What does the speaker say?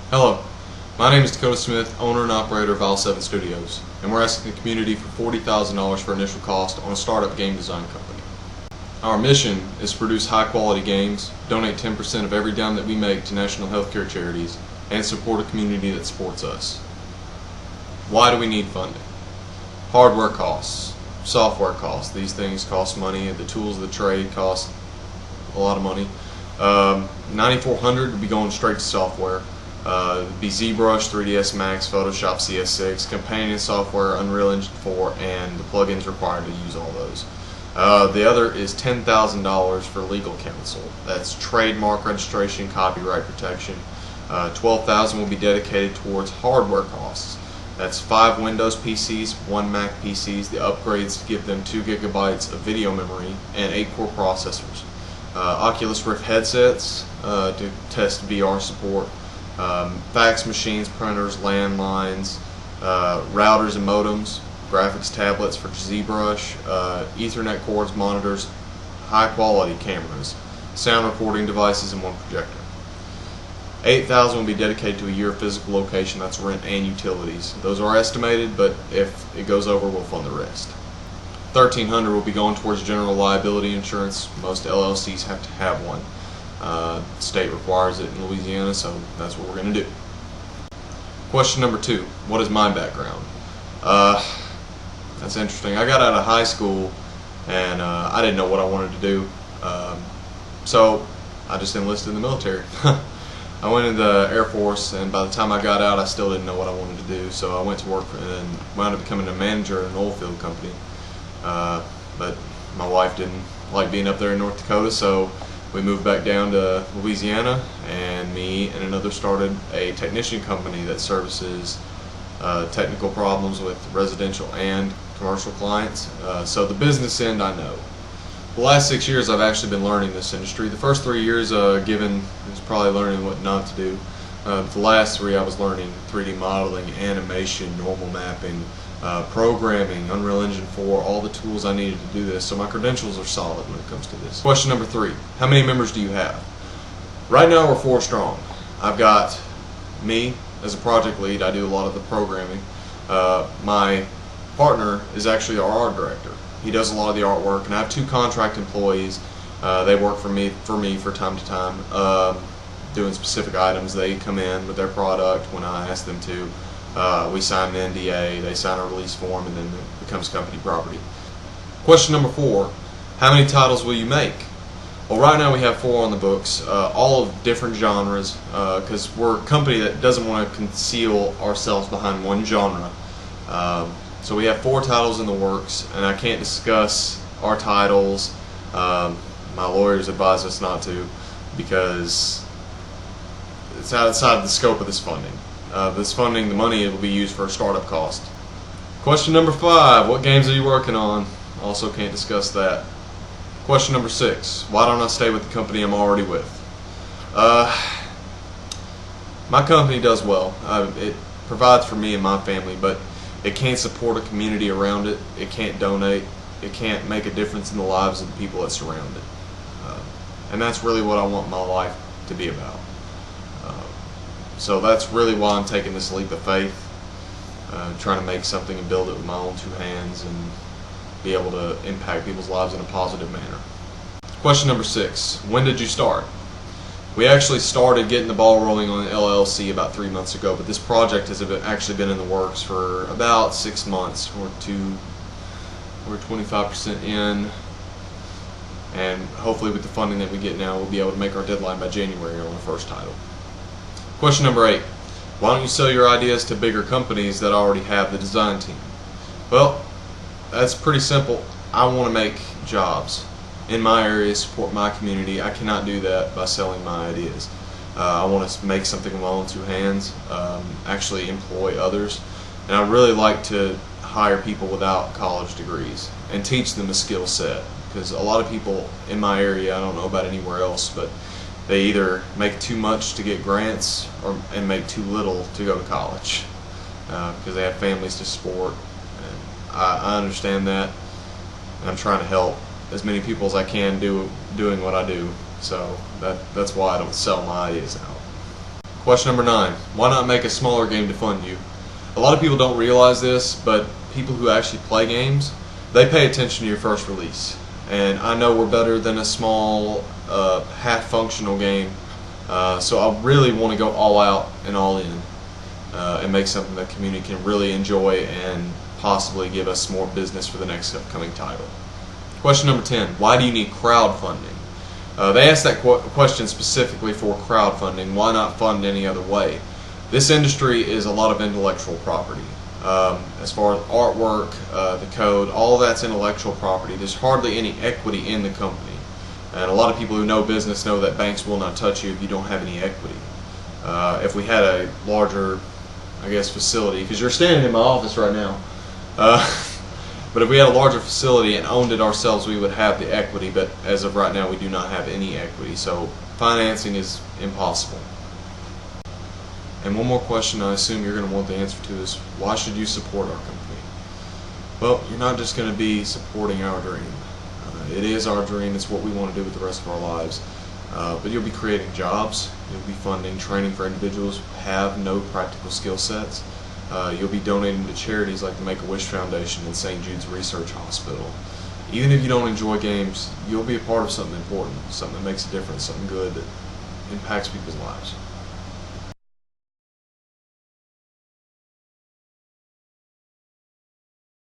Hello, my name is Dakota Smith, owner and operator of i7 Studios, and we're asking the community for $40,000 for initial cost on a startup game design company. Our mission is to produce high quality games, donate 10% of every dime that we make to national healthcare charities, and support a community that supports us. Why do we need funding? Hardware costs, software costs. These things cost money, and the tools of the trade cost a lot of money. 9400 would be going straight to software. It'd be ZBrush, 3ds Max, Photoshop CS6, companion software, Unreal Engine 4, and the plugins required to use all those. The other is $10,000 for legal counsel. That's trademark registration, copyright protection. $12,000 will be dedicated towards hardware costs. That's 5 Windows PCs, 1 Mac PCs, the upgrades to give them 2 gigabytes of video memory, and 8 core processors. Oculus Rift headsets to test VR support. Fax machines, printers, landlines, routers and modems, graphics tablets for ZBrush, Ethernet cords, monitors, high quality cameras, sound recording devices, and 1 projector. $8,000 will be dedicated to a year of physical location. That's rent and utilities. Those are estimated, but if it goes over, we'll fund the rest. $1,300 will be going towards general liability insurance. Most LLCs have to have one. State requires it in Louisiana, so that's what we're going to do. Question number 2, what is my background? That's interesting. I got out of high school and I didn't know what I wanted to do, so I just enlisted in the military. I went into the Air Force, and by the time I got out I still didn't know what I wanted to do, so I went to work and wound up becoming a manager at an oil field company. But my wife didn't like being up there in North Dakota, so we moved back down to Louisiana, and me and another started a technician company that services technical problems with residential and commercial clients. So the business end I know. The last 6 years I've actually been learning this industry. The first 3 years given was probably learning what not to do. The last 3 I was learning 3D modeling, animation, normal mapping, programming, Unreal Engine 4, all the tools I needed to do this, so my credentials are solid when it comes to this. Question number 3, how many members do you have? Right now we're 4 strong. I've got me as a project lead. I do a lot of the programming. My partner is actually our art director. He does a lot of the artwork, and I have 2 contract employees. They work for me from time to time, doing specific items. They come in with their product when I ask them to. We sign an NDA, they sign a release form, and then it becomes company property. Question number 4, how many titles will you make? Well, right now we have 4 on the books, all of different genres, because we're a company that doesn't want to conceal ourselves behind one genre. So we have 4 titles in the works, and I can't discuss our titles. My lawyers advise us not to, because it's outside the scope of this funding. This funding, the money, it will be used for a startup cost. Question number 5, what games are you working on? Also can't discuss that. Question number 6, why don't I stay with the company I'm already with? My company does well. It provides for me and my family, but it can't support a community around it. It can't donate. It can't make a difference in the lives of the people that surround it. And that's really what I want my life to be about. So that's really why I'm taking this leap of faith, trying to make something and build it with my own 2 hands and be able to impact people's lives in a positive manner. Question number 6, when did you start? We actually started getting the ball rolling on the LLC about 3 months ago, but this project has actually been in the works for about 6 months. We're 25% in, and hopefully with the funding that we get now, we'll be able to make our deadline by January on the first title. Question number 8, why don't you sell your ideas to bigger companies that already have the design team? Well, that's pretty simple. I want to make jobs in my area, support my community. I cannot do that by selling my ideas. I want to make something with my own 2 hands, actually employ others, and I really like to hire people without college degrees and teach them a skill set, because a lot of people in my area, I don't know about anywhere else, but they either make too much to get grants and make too little to go to college, because they have families to support. And I understand that, and I'm trying to help as many people as I can doing what I do. So that's why I don't sell my ideas out. Question number 9. Why not make a smaller game to fund you? A lot of people don't realize this, but people who actually play games, they pay attention to your first release. And I know we're better than a small, half-functional game, so I really want to go all out and all in and make something that the community can really enjoy and possibly give us more business for the next upcoming title. Question number 10. Why do you need crowdfunding? They asked that question specifically for crowdfunding. Why not fund any other way? This industry is a lot of intellectual property. As far as artwork, the code, all that's intellectual property. There's hardly any equity in the company. And a lot of people who know business know that banks will not touch you if you don't have any equity. If we had a larger, I guess, facility, because you're standing in my office right now, but if we had a larger facility and owned it ourselves, we would have the equity, but as of right now, we do not have any equity, so financing is impossible. And one more question I assume you're going to want the answer to is, why should you support our company? Well, you're not just going to be supporting our dream. It is our dream, it's what we want to do with the rest of our lives. But you'll be creating jobs, you'll be funding training for individuals who have no practical skill sets. You'll be donating to charities like the Make-A-Wish Foundation and St. Jude's Research Hospital. Even if you don't enjoy games, you'll be a part of something important, something that makes a difference, something good that impacts people's lives.